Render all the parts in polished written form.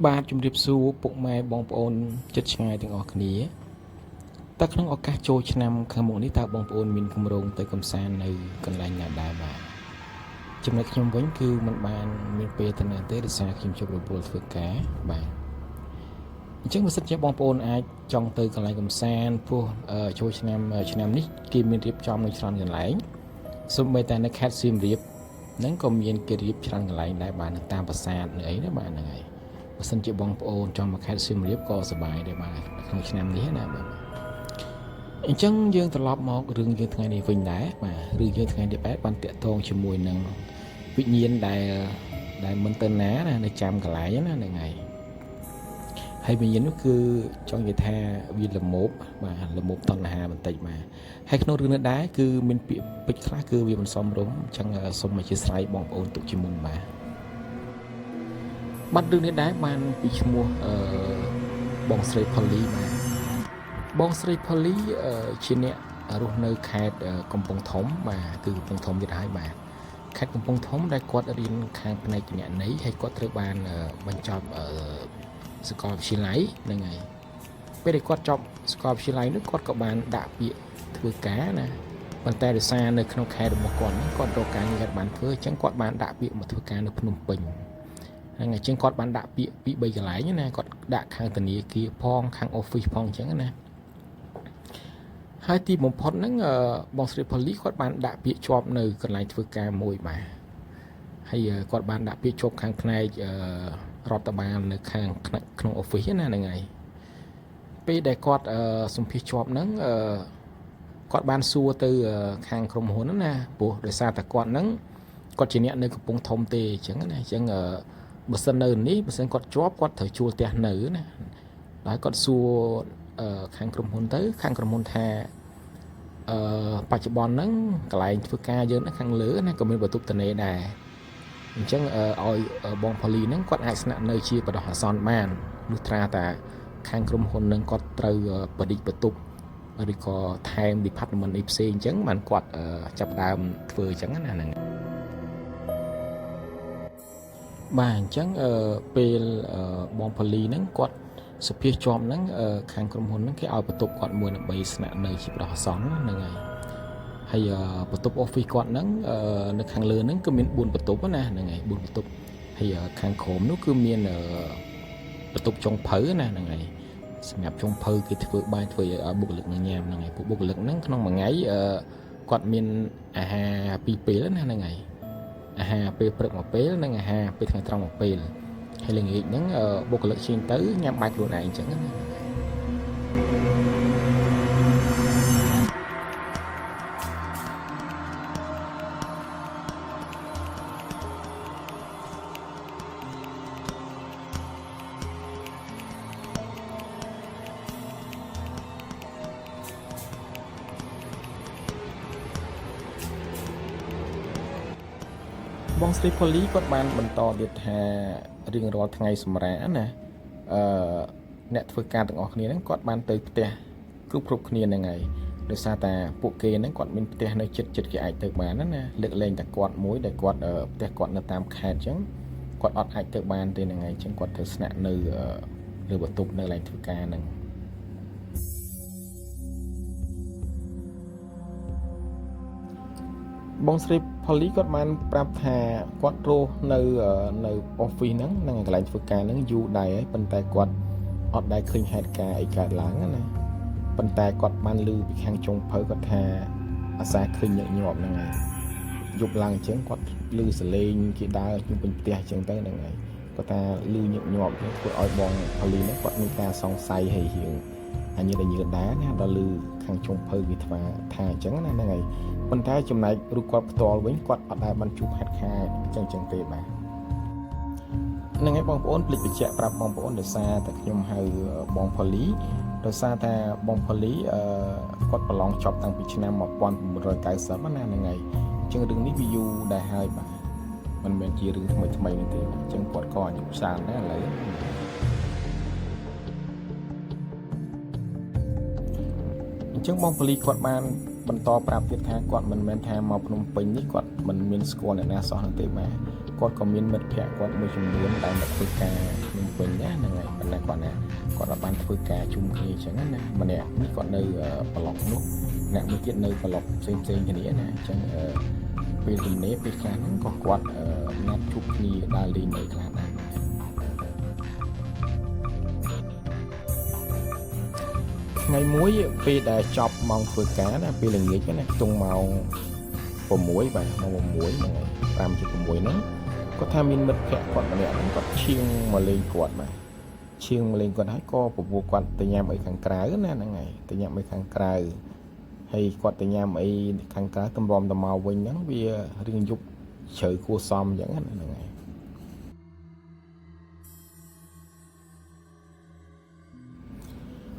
បាទជំរាបសួរពុកម៉ែបងប្អូនចិត្តឆ្ងាយទាំងអស់គ្នាតើក្នុងឱកាសចូលឆ្នាំខាងមុខនេះតើបងប្អូនមានគម្រោងទៅកំសាន្តនៅកន្លែងណាដែរបាទចំណុចខ្ញុំវិញគឺមិនបានមានពេលទៅណាទេដោយសារខ្ញុំជួបរពលធ្វើការបាទអញ្ចឹងបើសិនជាបងប្អូនអាចចង់ទៅកន្លែងកំសាន្តព្រោះចូលឆ្នាំនេះគេមានរៀបចំនៅច្រើនកន្លែងសូម្បីតែនៅខេត្តសៀមរាបហ្នឹងក៏មានគេរៀបច្រើនកន្លែងដែរបាទនៅតាមប្រាសាទនៅអីណាបាទហ្នឹងហើយបើសិនជាបងប្អូនចង់មកខេត្តសៀមរាបក៏សប្បាយដែរបាទក្នុងឆ្នាំនេះណាបាទអញ្ចឹងយើងត្រឡប់មករឿងយើងថ្ងៃនេះវិញដែរបាទរឿងយើងថ្ងៃនេះបានតាក់ទងជាមួយនឹងវិញ្ញាណដែលមិនទៅណានៅចាំកន្លែងណាហ្នឹងហើយហើយវិញ្ញាណនោះគឺចង់និយាយថាវាលមោបបាទលមោបតណ្ហាបន្តិចបាទហើយក្នុងរឿងនេះដែរគឺមានពាក្យពេចន៍ខ្លះគឺវាមិនសមរម្យអញ្ចឹងសូមអធិស្ឋានបងប្អូនទុកជាមុនបាទបាត់រឿងនេះដែរបានពីឈ្មោះបងស្រីផលីបាទបងស្រីផលីជាអ្នករស់នៅខេត្តកំពង់ធំបាទគឺកំពង់ធំទៀតហើយបាទខេត្តកំពង់ធំដែលគាត់រៀនខាងផ្នែកគណនេយ្យហើយគាត់ត្រូវបានបញ្ចប់សាកលវិទ្យាល័យហ្នឹងហើយពេលដែលគាត់ចប់សាកលវិទ្យាល័យនោះគាត់ក៏បានដាក់ពាក្យធ្វើការណាប៉ុន្តែដោយសារនៅក្នុងខេត្តរបស់គាត់ហ្នឹងគាត់រកការងារបានធ្វើអញ្ចឹងគាត់បានដាក់ពាក្យមកធ្វើការនៅភ្នំពេញហ្នឹងហើយអញ្ចឹងគាត់បានដាក់ពាក្យពី3កន្លែងណាគាត់ដាក់ខាងធនាគារផងខាង office ផងអញ្ចឹងណាហើយទីបំផុតហ្នឹងបងស្រីផលីគាត់បានដាក់ពាក្យជាប់នៅកន្លែងធ្វើការមួយបាទហើយគាត់បានដាក់ពាក្យជាប់ខាងផ្នែករដ្ឋបាលនៅខាងក្នុង office ណាហ្នឹងហើយពេលដែលគាត់សម្ភាសជាប់ហ្នឹងគាត់បានសួរទៅខាងក្រុមហ៊ុនហ្នឹងណាព្រោះដោយសារតែគាត់ហ្នឹងគាត់ជាអ្នកនៅកំពង់ធំទេអញ្ចឹងណាអញ្ចឹងបើសិននៅនេះបើសិនគាត់ជាប់គាត់ត្រូវជួលផ្ទះនៅណាហើយគាត់សួរខាងក្រុមហ៊ុនទៅខាងក្រុមហ៊ុនថាបច្ចុប្បន្នហ្នឹងកន្លែងធ្វើការយើងខាងលើណាក៏មានបន្ទប់ទនេដែរអញ្ចឹងឲ្យបងផលីហ្នឹងគាត់អាចស្នាក់នៅជាបដោះអាសន្នបានលុះត្រាតែខាងក្រុមហ៊ុនហ្នឹងគាត់ត្រូវបដិបន្ទប់ឬក៏ថែម department ផ្សេងអញ្ចឹងបានគាត់ចាប់ដើមធ្វើអញ្ចឹងណាហ្នឹងបាទអញ្ចឹងពេលបងផលីហ្នឹងគាត់សុភាជាប់ហ្នឹងខាងក្រុមហ៊ុនហ្នឹងគេឲ្យបន្ទប់គាត់មួយដើម្បីស្នាក់នៅជាបដោះអាសន្នហ្នឹងហើយបន្ទប់ office គាត់ហ្នឹងនៅខាងលើហ្នឹងគឺមាន4បន្ទប់ណាហ្នឹងហើយ4បន្ទប់ហើយខាងក្រោមនោះគឺមានបន្ទប់ចុងភៅណាហ្នឹងហើយសម្រាប់ចុងភៅគេធ្វើបាយធ្វើឲ្យបុគ្គលិកនឹងញ៉ាំហ្នឹងហើយពួកបុគ្គលិកហ្នឹងក្នុងមួយថ្ងៃគាត់មានអាហារ2ពេលណាហ្នឹងហើយអាហារពេលព្រឹកមួយពេលនិងអាហារពេលថ្ងៃត្រង់មួយពេលហើយល្ងាចហ្នឹងបុគ្គលិកជិះទៅញ៉ាំបាយខ្លួនឯងអញ្ចឹងណាបងស្រីផលីគាត់បានបន្តទៀតថារៀងរាល់ថ្ងៃសម្រាប់ណាអ្នកធ្វើការទាំងអស់គ្នាហ្នឹងគាត់បានទៅផ្ទះគ្រប់គ្នាហ្នឹងហើយដោយសារតែពួកគេហ្នឹងគាត់មានផ្ទះនៅចិត្តគេអាចទៅបានណាលើកលែងតែគាត់មួយដែលគាត់ផ្ទះគាត់នៅតាមខេត្តអញ្ចឹងគាត់អត់អាចទៅបានទេហ្នឹងហើយអញ្ចឹងគាត់ត្រូវស្នាក់នៅលើបន្ទប់នៅកន្លែងធ្វើការហ្នឹងបងស្រីផលីគាត់បានប្រាប់ថាគាត់រស់នៅ office ហ្នឹងកន្លែងធ្វើការហ្នឹងយូរដែរហើយប៉ុន្តែគាត់អត់ដែលឃើញហេតុការណ៍អីកើតឡើងណាប៉ុន្តែគាត់បានឮពីខាងចុងភៅគាត់ថាអាសាឃើញញឹកញាប់ហ្នឹងហើយយប់ឡើងអញ្ចឹងគាត់ឮសលេងគេដើរជុំវិញផ្ទះអញ្ចឹងទៅហ្នឹងហើយគាត់ថាឮញឹកញាប់ធ្វើឲ្យបងផលីហ្នឹងគាត់មានការសង្ស័យហើយរៀងអញញើដែរណាដល់ឮខាងចុងភៅគេថាអញ្ចឹងណាហ្នឹងហើយប៉ុន្តែចំណែករូបគាត់ផ្ទាល់វិញគាត់អត់ដែលបានជួបហេតុការណ៍អញ្ចឹងទេបាទហ្នឹងហើយបងប្អូនភ្លេចបញ្ជាក់ប្រាប់បងប្អូនដោយសារតែខ្ញុំហៅបងផលីដោយសារតែបងផលីគាត់ប្រឡងចប់តាំងពីឆ្នាំ1990ណាហ្នឹងហើយអញ្ចឹងរឿងនេះវាយូរដែរហើយបាទមិនមែនជារឿងថ្មីនេះទេអញ្ចឹងគាត់ក៏អាយុច្រើនដែរឥឡូវអញ្ចឹងបងផលីគាត់បានបន្តប្រាប់ទៀតថាគាត់មិនមែនថាមកភ្នំពេញនេះគាត់មិនមានស្គាល់អ្នកណាសោះនោះទេបាទគាត់ក៏មានមិត្តភ័ក្តិគាត់មួយចំនួនដែលមកធ្វើការភ្នំ វិញណាហ្នឹងហើយប៉ុន្តែគាត់ណាគាត់បានធ្វើការជុំគ្នាអញ្ចឹងណាម្នាក់នេះគាត់នៅប្លុកនោះអ្នកមួយទៀតនៅប្លុកផ្សេងគ្នាណាអញ្ចឹងពេលទំនេរពេលខ្លះហ្នឹងក៏គាត់ណាត់ជួបគ្នាដើរលេងនៅខ្លះដែរថ្ងៃមួយពេលដែលចប់ម៉ោងធ្វើការណាពេលល្ងាចណាខ្ទង់ម៉ោង6បាទម៉ោង6ហ្នឹងហើយ5 6ហ្នឹងគាត់ថាមានមិត្តភក្តិគាត់ម្នាក់ហ្នឹងគាត់ឈៀងមកលេងគាត់បាទឈៀងមកលេងគាត់ហើយក៏ពពោះគាត់ទៅញ៉ាំអីខាងក្រៅណាហ្នឹងហើយទៅញ៉ាំអីខាងក្រៅហើយគាត់ទៅញ៉ាំអីខាងក្រៅតម្រាំទៅមកវិញហ្នឹងវារៀងយប់ជ្រៅគួរសមអញ្ចឹងហ្នឹងហើយ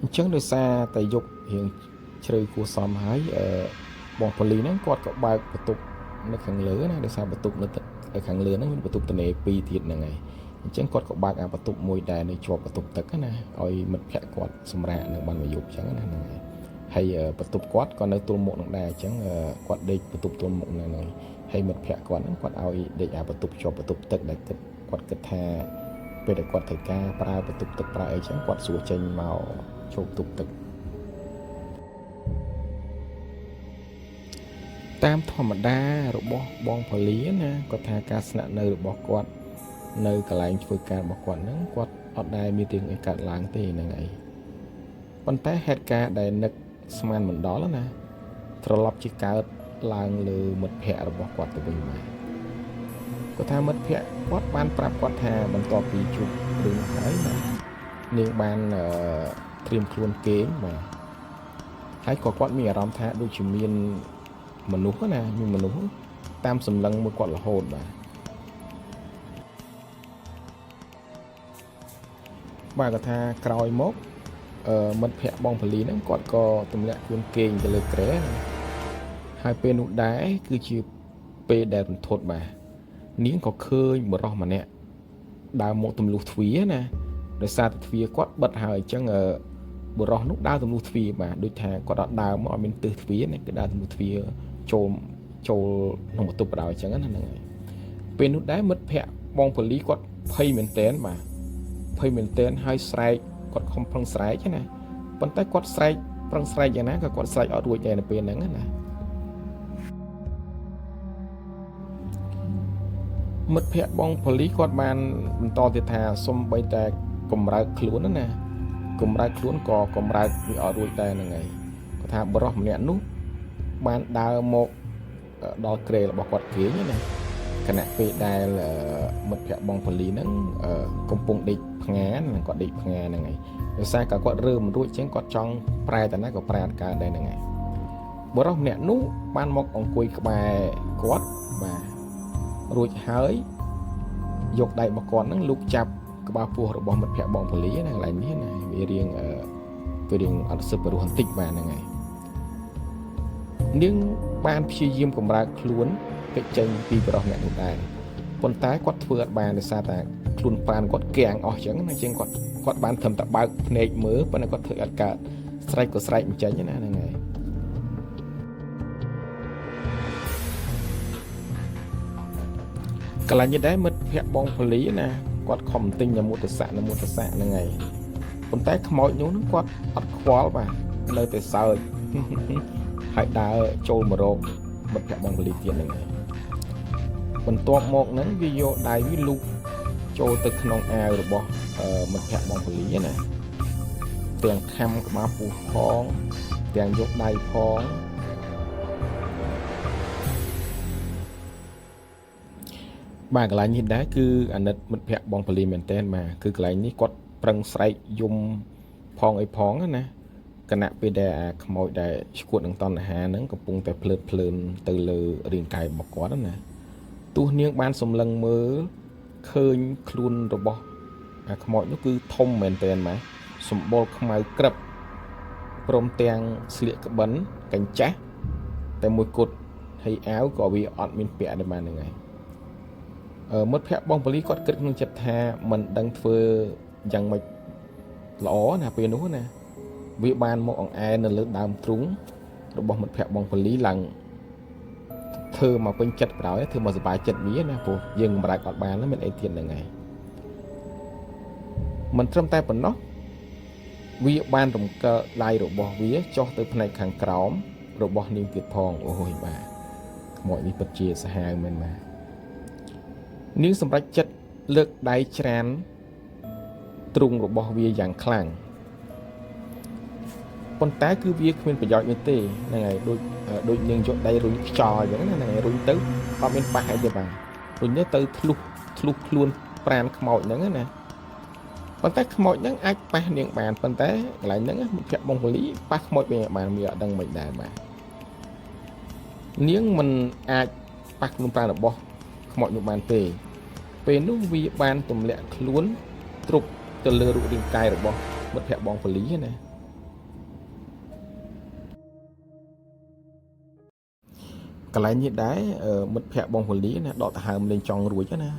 អញ្ចឹងដោយសារតែយប់រៀងជ្រៅគួរសមហើយបងប៉ូលីសហ្នឹងគាត់ក៏បើកបន្ទប់នៅខាងលើណាដោយសារបន្ទប់នៅខាងលើហ្នឹងមានបន្ទប់ទនេ2ទៀតហ្នឹងហើយអញ្ចឹងគាត់ក៏បើកបន្ទប់មួយដែរនៅជាប់បន្ទប់ទឹកណាឲ្យមិត្តភក្តិគាត់សម្រាកនៅបានមួយយប់អញ្ចឹងណាហ្នឹងហើយបន្ទប់គាត់ក៏នៅទល់មុខនឹងដែរអញ្ចឹងគាត់ដេកបន្ទប់ទល់មុខហ្នឹងហើយមិត្តភក្តិគាត់ហ្នឹងគាត់ឲ្យដេកបន្ទប់ជាប់បន្ទប់ទឹកដែលគាត់គិតថាពេលដែលគាត់ត្រូវការប្រើបន្ទប់ទឹកប្រើអីអញ្ចឹងគាត់សួរចេញមកចូលបន្ទប់ទឹកតាមធម្មតារបស់បងប៉ូលីសណាគាត់ថាការស្នាក់នៅរបស់គាត់នៅកន្លែងធ្វើការរបស់គាត់ហ្នឹងគាត់អត់ដែលមានរឿងអីកើតឡើងទេហ្នឹងហើយប៉ុន្តែហេតុការណ៍ដែលនឹកស្មានមិនដល់ណាត្រឡប់ជាកើតឡើងលើមិត្តភ័ក្តិរបស់គាត់ទៅវិញមកគាត់ថាមិត្តភ័ក្តិគាត់បានប្រាប់គាត់ថាបន្ទាប់ពីជួបរឿងហើយណានាងបានត្រៀមខ្លួនគេងបាទហើយក៏គាត់មានអារម្មណ៍ថាដូចជាមានមនុស្សណាមានមនុស្សតាមសម្លឹងមួយគាត់រហូតបាទគាត់ថាក្រោយមកមិត្តភ័ក្តិបងប៉ូលីសហ្នឹងគាត់ក៏ទម្លាក់ខ្លួនគេងទៅលើគ្រែហើយពេលនោះដែរគឺជាពេលដែលរន្ធត់បាទនាងក៏ឃើញបរិសម្នាក់ដើរមកទម្លុះទ្វារណាដោយសារតែទ្វារគាត់បិទហើយអញ្ចឹងបរិសនោះដើរទម្លុះទ្វារបាទដូចថាគាត់អត់ដើរមកអត់មានទិសទ្វារណាគឺដើរទម្លុះទ្វារចូលក្នុងបន្ទប់បដ ாய் អញ្ចឹងណាហ្នឹងហើយពេលនោះដែរមិត្តភ័ក្តិបងប៉ូលីសគាត់ភ័យមែនតែនបាទភ័យមែនតែនហើយស្រែកគាត់ខំប្រឹងស្រែកណាប៉ុន្តែគាត់ស្រែកប្រឹងស្រែកយ៉ាងណាក៏គាត់ស្រែកអត់រួចដែរនៅពេលហ្នឹងណាមិត្តភ័ក្តិបងប៉ូលីសគាត់បានបន្តទៀតថាសុំបីតែកម្រើកខ្លួនណាកម្រើកខ្លួនក៏កម្រើកវាអត់រួចដែរហ្នឹងហើយគាត់ថាបរិសម្នាក់នោះបានដើរមកដល់គ្រែរបស់គាត់គេណាគណៈពេលដែលមិត្តភ័ក្តិបងប៉ូលីសហ្នឹងកំពុងដេកផ្ងាហ្នឹងគាត់ដេកផ្ងាហ្នឹងហើយដោយសារគាត់រើមិនរួចអញ្ចឹងគាត់ចង់ប្រែតាណាក៏ប្រែអត់កើតដែរហ្នឹងហើយបរិសម្នាក់នោះបានមកអង្គុយក្បែរគាត់បាទរួចហើយយកដៃរបស់គាត់ហ្នឹងលូកចាប់ក្បាលពោះរបស់មិត្តភ័ក្តិបងប៉ូលីសណាកន្លែងនេះណាវារៀងអត់សឹកព្រោះបន្តិចបាទហ្នឹងហើយនាងបានព្យាយាមកម្រើកខ្លួនគេចចេញពីបរិសម្នាក់នោះដែរប៉ុន្តែគាត់ធ្វើអត់បានដោយសារតែខ្លួនប្រាណគាត់គាំងអស់អញ្ចឹងណាជាងគាត់បានត្រឹមតែបើកភ្នែកមើលប៉ុន្តែគាត់ធ្វើអត់កើតស្រែកក៏ស្រែកមិនចេញណាហ្នឹងហើយកន្លែងនេះដែរមិត្តភ័ក្តិបងប៉ូលីសណាគាត់ខំទិញនមោទស័កហ្នឹងហើយប៉ុន្តែខ្មោចនោះគាត់អត់ខ្វល់បាទនៅតែសើចហើយដើរចូលមករកមិត្តភ័ក្តិបងប៉ូលីសទៀតហ្នឹងហើយបន្ទាប់មកហ្នឹងវាយកដៃវាលូកចូលទៅក្នុងអាវរបស់មិត្តភ័ក្តិបងប៉ូលីសណាទាំងខំក្បាលពោះផងទាំងយកដៃផងបាទកន្លែងនេះដែរគឺអាណិតមិត្តភ័ក្តិបងប៉ូលីសមែនតើបាទគឺកន្លែងនេះគាត់ប្រឹងស្រែកយំផងអីផងណាគណៈពេលដែលអាខ្មោចដែលឈួតនឹងតណ្ហាហ្នឹងកំពុងតែភ្លើនទៅលើរាងកាយរបស់គាត់ណាទោះនាងបានសម្លឹងមើលឃើញខ្លួនរបស់អាខ្មោចនោះគឺធំមែនតើបាទសម្បុរខ្មៅក្រឹបព្រមទាំងស្លៀកក្បិនកញ្ចាស់តែមួយគត់ហើយអាវក៏វាអត់មានពាក់ដែរបាទហ្នឹងហើយមិត្តភ័ក្តិបងប៉ូលីសគាត់គិតក្នុងចិត្តថាមិនដឹងធ្វើយ៉ាងម៉េចល្អណាពេលនោះណាវាបានមកអង្អែលនៅលើដើមទ្រូងរបស់មិត្តភ័ក្តិបងប៉ូលីសឡើងធ្វើមកពេញចិត្តប្រហើយធ្វើមកសុបាយចិត្តវាណាព្រោះយើងកម្រើកអត់បានមានអីទៀតហ្នឹងហើយ មិនត្រឹមតែប៉ុណ្ណោះវាបានរំកិលដៃរបស់វាចុះទៅផ្នែកខាងក្រោមរបស់នាងទៀតផងអូយបាទខ្មោចនេះពិតជាសាហាវមែនបាទនាងសម្រេចចិត្តលើកដៃច្រានទ្រូងរបស់វាយ៉ាងខ្លាំងប៉ុន្តែគឺវាគ្មានប្រយោជន៍នោះទេហ្នឹងហើយដូចនាងយកដៃរុញខ្យល់អញ្ចឹងណាហ្នឹងហើយរុញទៅអត់មានប៉ះអីទេបាទរុញទៅធ្លុះខ្លួនប្រានខ្មោចហ្នឹងណាប៉ុន្តែខ្មោចហ្នឹងអាចប៉ះនាងបានប៉ុន្តែកន្លែងហ្នឹងមិត្តភក្តិបងពលីប៉ះខ្មោចវិញបានវាអត់ដឹងមិនដែរបាទនាងមិនអាចប៉ះខ្លួនប្រានរបស់ខ្មោចនោះបានទេពេលនោះវាបានទម្លាក់ខ្លួនទ្រុបទៅលើរូបរាងកាយរបស់មិត្តភក្តិបងពលីណាកន្លែងនេះដែរមិត្តភក្តិបងពលីណាដកដង្ហើមលេងចង់រួចណា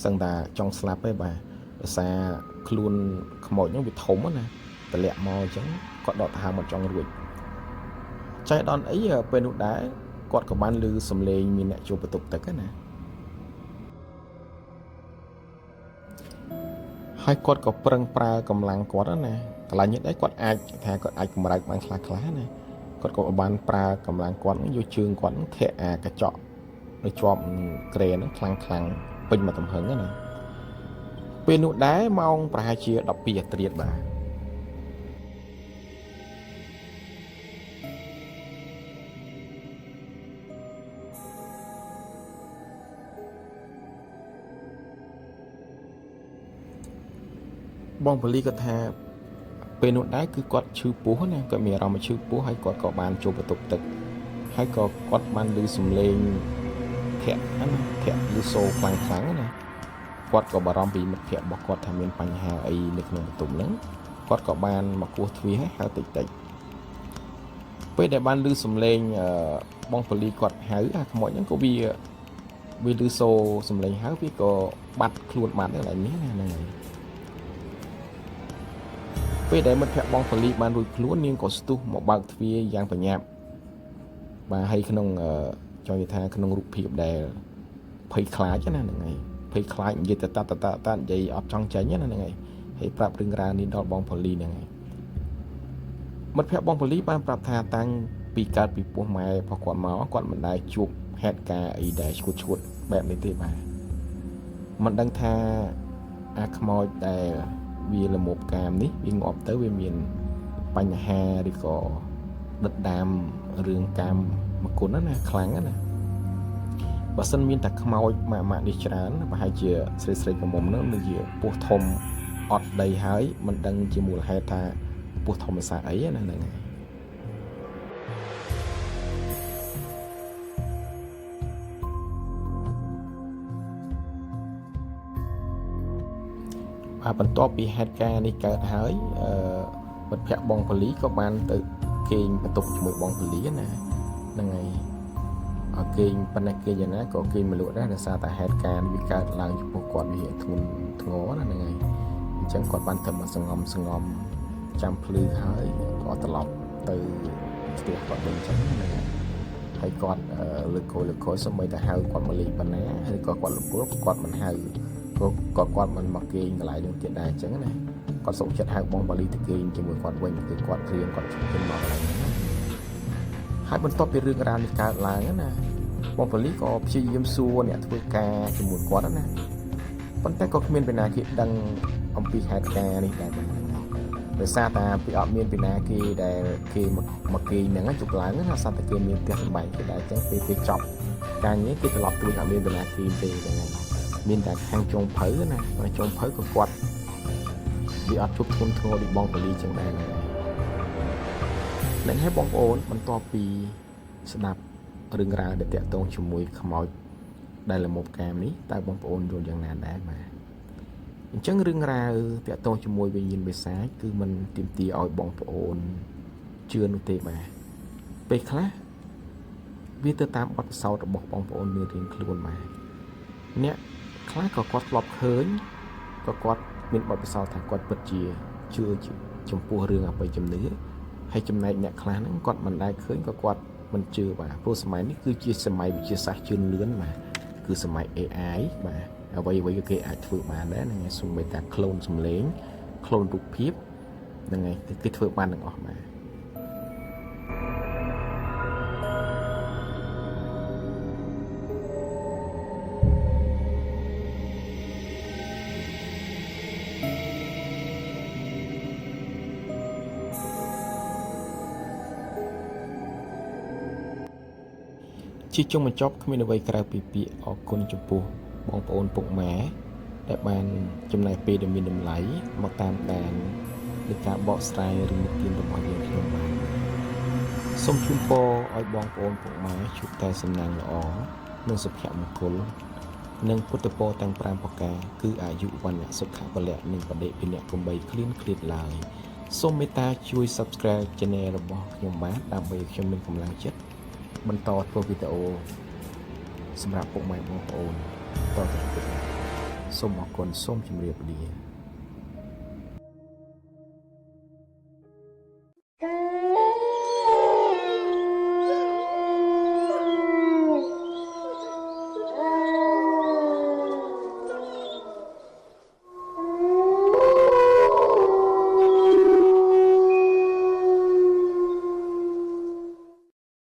សឹងតែចង់ស្លាប់ទេបាទដោយសារខ្លួនខ្មោចហ្នឹងវាធំណាតម្លាក់មកអញ្ចឹងគាត់ដកដង្ហើមមកចង់រួចចៃដន្យអីពេលនោះដែរគាត់ក៏បានឮសំឡេងមានអ្នកចូលបន្ទប់ទឹកណាហើយគាត់ក៏ប្រឹងប្រើកម្លាំងគាត់ណាកន្លែងនេះដែរគាត់អាចកម្រើកបានខ្លះណាគាត់ក៏បានប្រើកម្លាំងគាត់យកជើងគាត់ធាក់អាកញ្ចក់នៅជាប់ក្រែហ្នឹងខ្លាំងពេញមកទំហឹងណាពេលនោះដែរម៉ោងប្រហែលជា12អាត្រាតបាទបងពលីក៏ថាពេលនោះដែរគឺគាត់ឈឺពោះណាគាត់មានអារម្មណ៍ឈឺពោះហើយគាត់ក៏បានចូលបន្ទប់ទឹកហើយក៏គាត់បានឮសំឡេងធាក់ឮសូរខ្លាំងណាគាត់ក៏បារម្ភពីមិត្តភក្តិរបស់គាត់ថាមានបញ្ហាអីនៅក្នុងបន្ទប់ហ្នឹងគាត់ក៏បានមកគោះទ្វារហៅតិចពេលដែលបានឮសំឡេងបងពលីគាត់ហៅអាខ្មោចហ្នឹងក៏វាឮសូរសំឡេងហៅវាក៏បាត់ខ្លួនបាត់ហ្នឹងនេះណាហ្នឹងហើយពេលដែលមិត្តភក្តិបងពលីបានរួចខ្លួននាងក៏ស្ទុះមកបើកទ្វារយ៉ាងបញ្ញាប់បាទហើយក្នុងចង់និយាយថាក្នុងរូបភាពដែលភ័យខ្លាចណាហ្នឹងហើយភ័យខ្លាចនិយាយទៅតានិយាយអត់ចង់ចាញ់ណាហ្នឹងហើយហើយប្រាប់រឿងរ៉ាវនេះដល់បងពលីហ្នឹងហើយមិត្តភក្តិបងពលីបានប្រាប់ថាតាំងពីកើតពីពោះម៉ែរបស់គាត់មកគាត់មិនដែលជួបហេតុការណ៍អីដែលឈួតបែបនេះទេបាទមិនដឹងថាអាខ្មោចដែលវាលមប់កាមនេះវាងាប់ទៅវាមានបញ្ហាឬក៏ដិតដាមរឿងកាមមកគុណណាខ្លាំងណាបើសិនមានតែខ្មោចម៉ាក់នេះច្រើនប្រហែលជាស្រីកមុំនោះនឹងជាពោះធំអត់ដីហើយមិនដឹងជាមូលហេតុថាពោះធម្មសាស្ត្រអីណាហ្នឹងហើយបន្ទាប់ពីហេតុការណ៍នេះកើតហើយមិត្តភក្តិបងពលីក៏បានទៅគេងបន្ទប់ជាមួយបងពលីណាហ្នឹងហើយគេងប៉ុន្តែគេយ៉ាងណាក៏គេងមលក់ដែរដោយសារតែហេតុការណ៍វាកើតឡើងចំពោះគាត់វាធ្ងន់ធ្ងរណាហ្នឹងហើយអញ្ចឹងគាត់បានធ្វើមកសងំចាំភ្លឺហើយក៏ត្រឡប់ទៅផ្ទះគាត់វិញអញ្ចឹងណាហើយគាត់លើកកោសូម្បីតែហៅគាត់មកលេងប៉ុណ្ណាហើយក៏គាត់លពលគាត់មិនហៅគាត់មិនមកគេងកន្លែងនោះទៀតដែរអញ្ចឹងណាគាត់សុខចិត្តហៅបងបាលីទៅគេងជាមួយគាត់វិញគឺគាត់រៀនគាត់ជិះទៅមកកន្លែងហ្នឹងហើយបន្ទាប់ពីរឿងរ៉ាវនេះកើតឡើងណាបងបាលីក៏ព្យាយាមសួរអ្នកធ្វើការជាមួយគាត់ណាប៉ុន្តែក៏គ្មានពីណាគេដឹងអំពីហេតុការណ៍នេះដែរដោយសារតែពីអត់មានពីណាគេដែលគេមកគេហ្នឹងជប់ឡើងណាសារតែគេមានផ្ទះសម្បែងគេដែរអញ្ចឹងពេលគេចប់ការងារគេត្រឡប់ទៅអត់មានពីណាគេទេហ្នឹងមានតែខាងចុងភៅណាចុងភៅក៏គាត់វាអត់ជប់ធ្ងន់ធ្ងរដូចបងបាលីចឹងដែរនឹងហើយបងប្អូនបន្ទាប់ពីស្ដាប់រឿងរ៉ាវដែលតាក់ទងជាមួយខ្មោចដែលលមប់កាមនេះតើបងប្អូនយល់យ៉ាងណាដែរបាទអញ្ចឹងរឿងរ៉ាវតាក់ទងជាមួយវិញ្ញាណបិសាចគឺมันទាមទារឲ្យបងប្អូនជឿនោះទេបាទពេលខ្លះវាទៅតាមបទពិសោធន៍របស់បងប្អូនរៀងខ្លួនបាទអ្នកខ្លះក៏គាត់ធ្លាប់ឃើញក៏គាត់មានបទពិសោធន៍ថាគាត់ពិតជាជឿចំពោះរឿងអបិយជំនឿហើយចំណែកអ្នកខ្លះហ្នឹងគាត់មិនដែលឃើញក៏គាត់មិនជឿបាទព្រោះសម័យនេះគឺជាសម័យវិទ្យាសាស្ត្រជឿនលឿនបាទគឺសម័យ AI បាទអ្វីក៏គេអាចធ្វើបានដែរហ្នឹងសូម្បីតែក្លូនសំឡេង ក្លូនរូបភាពហ្នឹងហើយគេធ្វើបានទាំងអស់មកជាចុងបញ្ចប់គ្មានអ្វីក្រៅពីពាក្យអរគុណចំពោះបងប្អូនពុកម៉ែដែលបានចំណាយពេលដ៏មានតម្លៃមកតាមដាននៃការបកស្រាយរឿងនិទានរបស់យើងខ្ញុំបានសូមជូនពរឲ្យបងប្អូនពុកម៉ែជួបតែសំណាងល្អនិងសុភមង្គលនិងពុទ្ធពរទាំង5ប្រការគឺអាយុវណ្ណៈសុខៈពលៈនិងបដិភិនៈកំបីឃ្លានឃ្លាតឡើយសូមមេត្តាជួយ Subscribe Channel របស់ខ្ញុំបានដើម្បីឲ្យខ្ញុំមានកម្លាំងចិត្តបន្តធ្វើវីដេអូសម្រាប់ពុកម៉ែបងប្អូនតទៅទៀតសូមអរគុណសូមជម្រាបលា